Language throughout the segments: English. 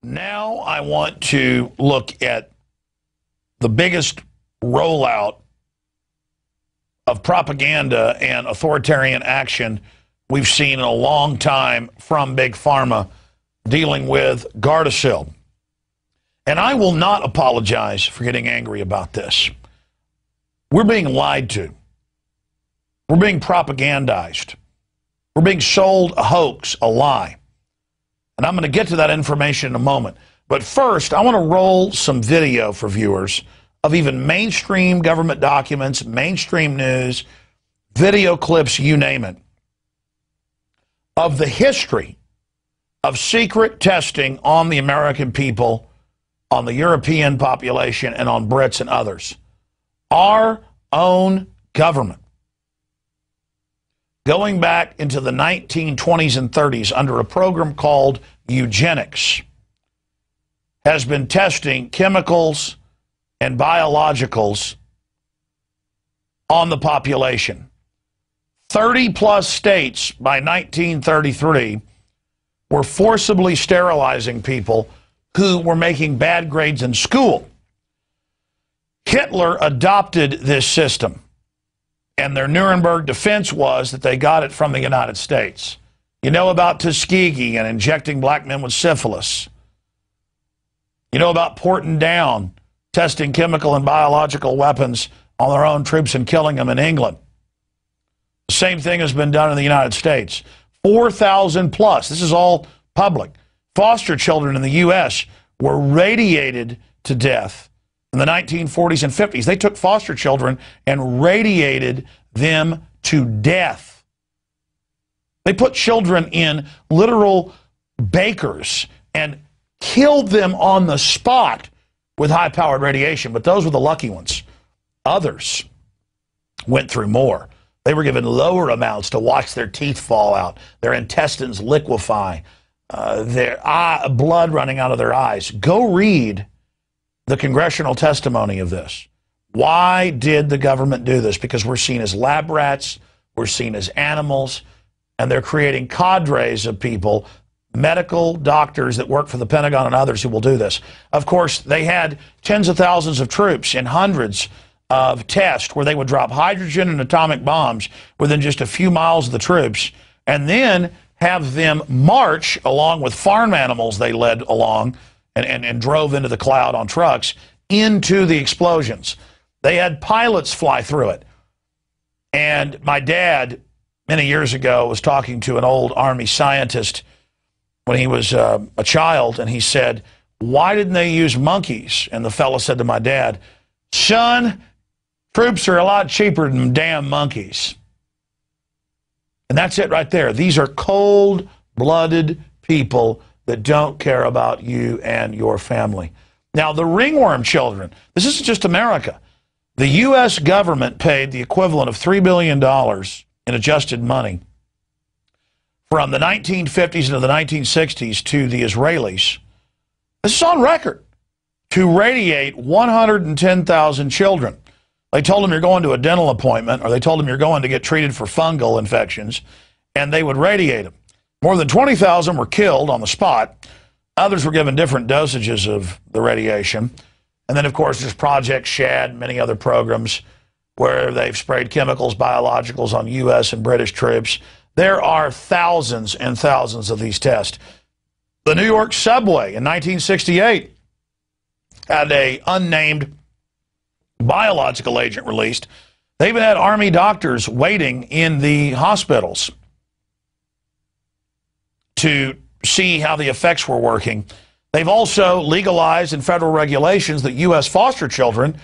Now I want to look at the biggest rollout of propaganda and authoritarian action we've seen in a long time from Big Pharma dealing with Gardasil. And I will not apologize for getting angry about this. We're being lied to. We're being propagandized. We're being sold a hoax, a lie. And I'm going to get to that information in a moment. But first, I want to roll some video for viewers of even mainstream government documents, mainstream news, video clips, you name it, of the history of secret testing on the American people, on the European population, and on Brits and others. Our own government, going back into the 1920s and 30s under a program called Eugenics, has been testing chemicals and biologicals on the population. 30-plus states by 1933 were forcibly sterilizing people who were making bad grades in school. Hitler adopted this system, and their Nuremberg defense was that they got it from the United States. You know about Tuskegee and injecting black men with syphilis. You know about Porton Down, testing chemical and biological weapons on their own troops and killing them in England. The same thing has been done in the United States. 4,000 plus, this is all public, foster children in the U.S. were radiated to death in the 1940s and 50s. They took foster children and radiated them to death. They put children in literal bakers and killed them on the spot with high-powered radiation, but those were the lucky ones. Others went through more. They were given lower amounts to watch their teeth fall out, their intestines liquefy, their blood running out of their eyes. Go read the congressional testimony of this. Why did the government do this? Because we're seen as lab rats, we're seen as animals, and they're creating cadres of people, medical doctors that work for the Pentagon and others who will do this. Of course, they had tens of thousands of troops and hundreds of tests where they would drop hydrogen and atomic bombs within just a few miles of the troops, and then have them march along with farm animals they led along and drove into the cloud on trucks into the explosions. They had pilots fly through it. And my dad, many years ago, was talking to an old Army scientist when he was a child, and he said, "Why didn't they use monkeys?" And the fellow said to my dad, "Son, troops are a lot cheaper than damn monkeys." And that's it right there. These are cold-blooded people that don't care about you and your family. Now, the ringworm children, this isn't just America. The U.S. government paid the equivalent of $3 billion in adjusted money from the 1950s into the 1960s to the Israelis. This is on record, to radiate 110,000 children. They told them you're going to a dental appointment, or they told them you're going to get treated for fungal infections, and they would radiate them. More than 20,000 were killed on the spot. Others were given different dosages of the radiation. And then, of course, there's Project Shad and many other programs where they've sprayed chemicals, biologicals on U.S. and British troops. There are thousands and thousands of these tests. The New York subway in 1968 had an unnamed biological agent released. They even had Army doctors waiting in the hospitals to see how the effects were working. They've also legalized in federal regulations that U.S. foster children,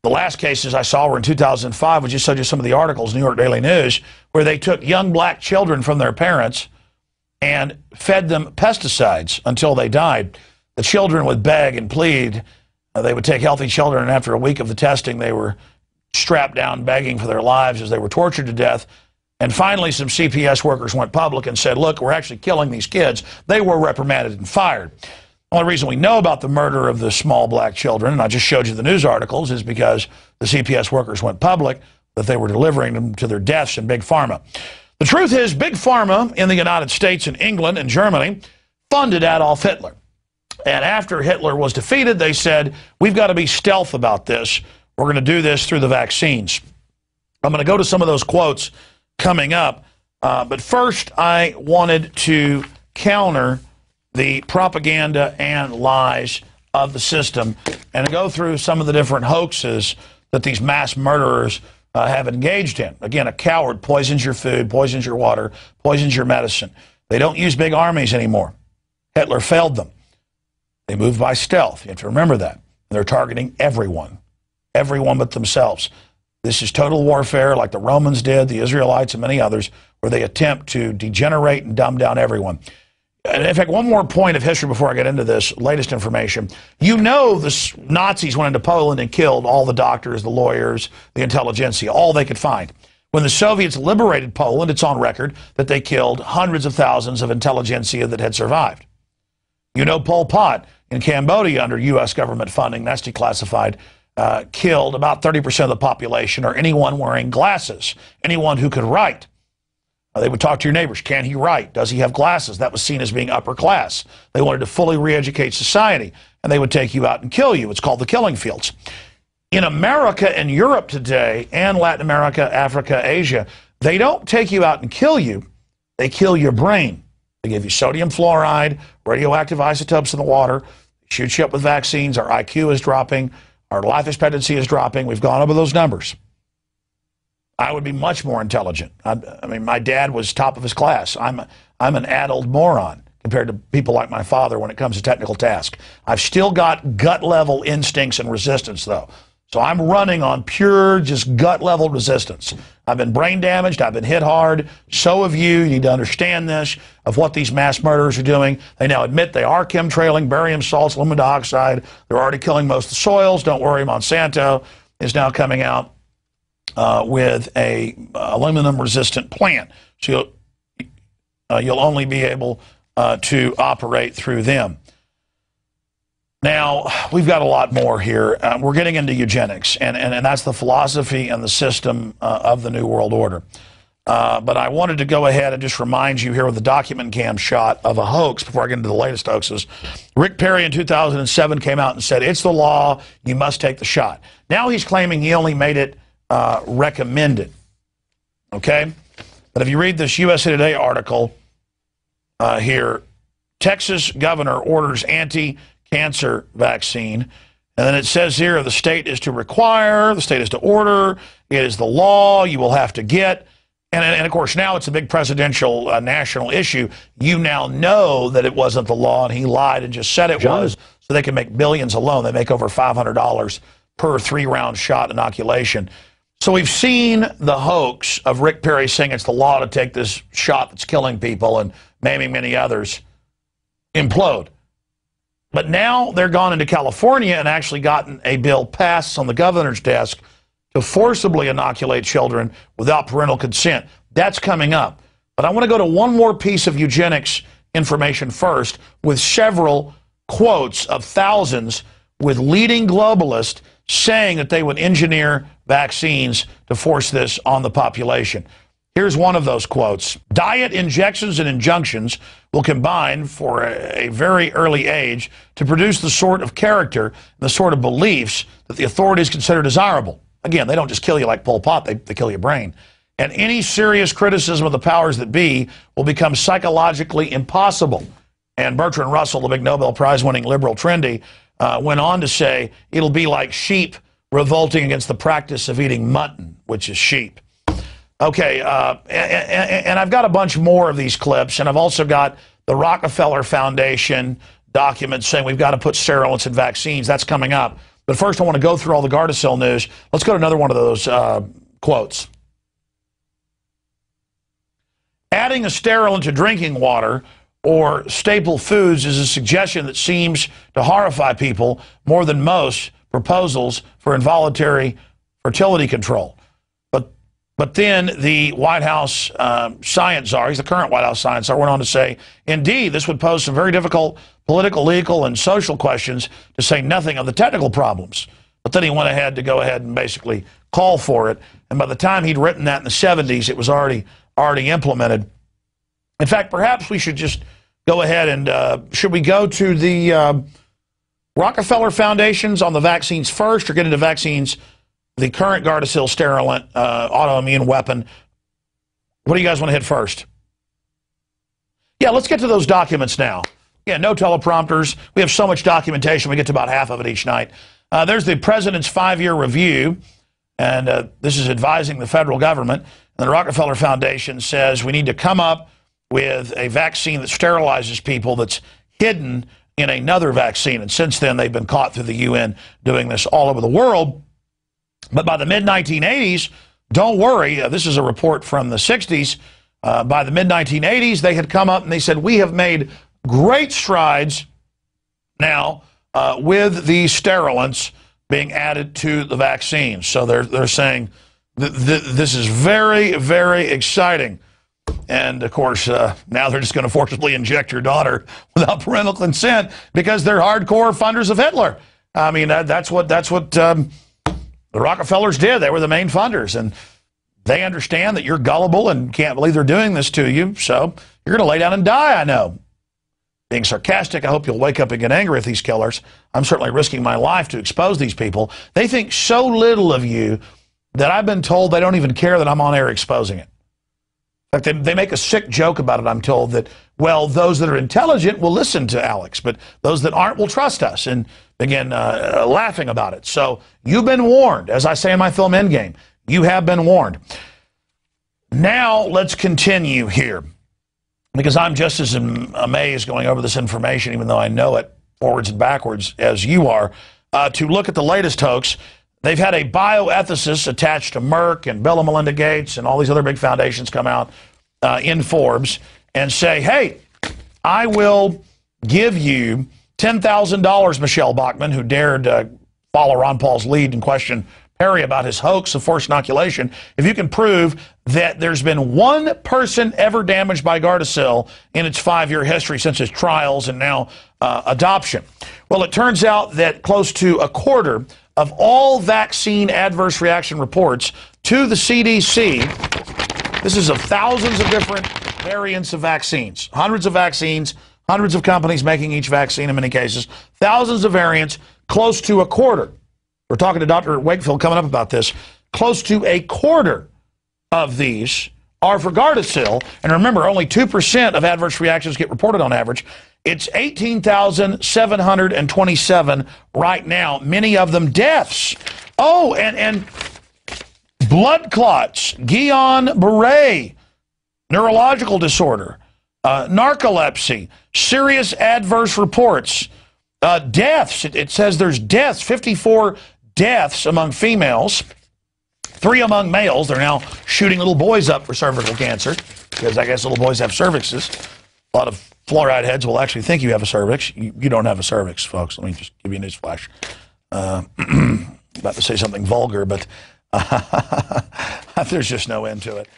the last cases I saw were in 2005, which just showed you some of the articles, New York Daily News, where they took young black children from their parents and fed them pesticides until they died. The children would beg and plead. They would take healthy children, and after a week of the testing, they were strapped down begging for their lives as they were tortured to death. And finally, some CPS workers went public and said, look, we're actually killing these kids. They were reprimanded and fired. The only reason we know about the murder of the small black children, and I just showed you the news articles, is because the CPS workers went public that they were delivering them to their deaths in Big Pharma. The truth is, Big Pharma in the United States and England and Germany funded Adolf Hitler. And after Hitler was defeated, they said, we've got to be stealth about this. We're going to do this through the vaccines. I'm going to go to some of those quotes coming up. But first, I wanted to counter the propaganda and lies of the system and go through some of the different hoaxes that these mass murderers have engaged in. Again, a coward poisons your food, poisons your water, poisons your medicine. They don't use big armies anymore. Hitler failed them. They moved by stealth. You have to remember that. They're targeting everyone but themselves. This is total warfare like the Romans did, the Israelites, and many others, where they attempt to degenerate and dumb down everyone. And in fact, one more point of history before I get into this latest information. You know the Nazis went into Poland and killed all the doctors, the lawyers, the intelligentsia, all they could find. When the Soviets liberated Poland, it's on record that they killed hundreds of thousands of intelligentsia that had survived. You know Pol Pot in Cambodia under U.S. government funding, that's declassified, killed about 30% of the population, or anyone wearing glasses, anyone who could write. They would talk to your neighbors. Can he write? Does he have glasses? That was seen as being upper class. They wanted to fully re-educate society, and they would take you out and kill you. It's called the killing fields. In America and Europe today, and Latin America, Africa, Asia, they don't take you out and kill you. They kill your brain. They give you sodium fluoride, radioactive isotopes in the water, shoot you up with vaccines. Our IQ is dropping. Our life expectancy is dropping. We've gone over those numbers. I would be much more intelligent. I mean, my dad was top of his class. I'm an adult moron compared to people like my father when it comes to technical tasks. I've still got gut-level instincts and resistance, though. So I'm running on pure, just gut-level resistance. I've been brain damaged. I've been hit hard. So have you. You need to understand this, of what these mass murderers are doing. They now admit they are chemtrailing, barium salts, aluminum dioxide. They're already killing most of the soils. Don't worry, Monsanto is now coming out with a aluminum-resistant plant. So you'll only be able to operate through them. Now, we've got a lot more here. We're getting into eugenics, and that's the philosophy and the system of the New World Order. But I wanted to go ahead and just remind you here with the document cam shot of a hoax before I get into the latest hoaxes. Rick Perry in 2007 came out and said, it's the law, you must take the shot. Now he's claiming he only made it recommended. Okay? But if you read this USA Today article here, Texas governor orders anti-cancer vaccine. And then it says here, the state is to require, the state is to order, it is the law, you will have to get. And of course, now it's a big presidential national issue. You now know that it wasn't the law, and he lied and just said it was, so they can make billions alone. They make over $500 per 3-round shot inoculation. So we've seen the hoax of Rick Perry saying it's the law to take this shot that's killing people and maiming many others implode. But now they're gone into California and actually gotten a bill passed on the governor's desk to forcibly inoculate children without parental consent. That's coming up. But I want to go to one more piece of eugenics information first, with several quotes of thousands with leading globalists saying that they would engineer vaccines to force this on the population. Here's one of those quotes. Diet, injections, and injunctions will combine for a very early age to produce the sort of character and the sort of beliefs that the authorities consider desirable. Again, they don't just kill you like Pol Pot, they kill your brain. And any serious criticism of the powers that be will become psychologically impossible. And Bertrand Russell, the big Nobel Prize-winning liberal trendy, went on to say, it'll be like sheep revolting against the practice of eating mutton, which is sheep. Okay, and I've got a bunch more of these clips, and I've also got the Rockefeller Foundation documents saying we've got to put sterilants in vaccines. That's coming up. But first, I want to go through all the Gardasil news. Let's go to another one of those quotes. Adding a sterilant to drinking water or staple foods is a suggestion that seems to horrify people more than most proposals for involuntary fertility control. But then the White House science czar, he's the current White House science czar, went on to say, indeed, this would pose some very difficult political, legal, and social questions, to say nothing of the technical problems. But then he went ahead to go ahead and basically call for it. And by the time he'd written that in the 70s, it was already implemented. In fact, perhaps we should just go ahead and should we go to the Rockefeller Foundations on the vaccines first, or get into vaccines, the current Gardasil sterilant autoimmune weapon? What do you guys want to hit first? Yeah, let's get to those documents now. Yeah, no teleprompters. We have so much documentation. We get to about half of it each night. There's the president's 5-year review, and this is advising the federal government. And the Rockefeller Foundation says we need to come up with a vaccine that sterilizes people that's hidden in another vaccine. And since then, they've been caught through the UN doing this all over the world. But by the mid-1980s, don't worry, this is a report from the 60s. By the mid-1980s, they had come up and they said, we have made great strides now with these sterilants being added to the vaccines. So they're saying this is very, very exciting. And, of course, now they're just going to forcibly inject your daughter without parental consent because they're hardcore funders of Hitler. I mean, that's what the Rockefellers did. They were the main funders. And they understand that you're gullible and can't believe they're doing this to you. So you're going to lay down and die, I know. Being sarcastic, I hope you'll wake up and get angry with these killers. I'm certainly risking my life to expose these people. They think so little of you that I've been told they don't even care that I'm on air exposing it. In fact, they make a sick joke about it, I'm told, that, well, those that are intelligent will listen to Alex, but those that aren't will trust us, and begin laughing about it. So you've been warned. As I say in my film Endgame, you have been warned. Now let's continue here, because I'm just as amazed going over this information, even though I know it forwards and backwards as you are, to look at the latest hoax. They've had a bioethicist attached to Merck and Bill and Melinda Gates and all these other big foundations come out in Forbes and say, hey, I will give you $10,000, Michelle Bachmann, who dared follow Ron Paul's lead and question Perry about his hoax of forced inoculation, if you can prove that there's been one person ever damaged by Gardasil in its 5-year history since its trials and now adoption. Well, it turns out that close to a quarter of all vaccine adverse reaction reports to the CDC, this is of thousands of different variants of vaccines, hundreds of vaccines, hundreds of companies making each vaccine in many cases, thousands of variants, close to a quarter. We're talking to Dr. Wakefield coming up about this. Close to a quarter of these are for Gardasil. And remember, only 2% of adverse reactions get reported on average. It's 18,727 right now, many of them deaths. Oh, and blood clots, Guillain-Barré, neurological disorder, narcolepsy, serious adverse reports, deaths. It says there's deaths, 54 deaths among females, 3 among males. They're now shooting little boys up for cervical cancer because I guess little boys have cervixes. A lot of fluoride heads will actually think you have a cervix. You don't have a cervix, folks. Let me just give you a newsflash. About to say something vulgar, but there's just no end to it.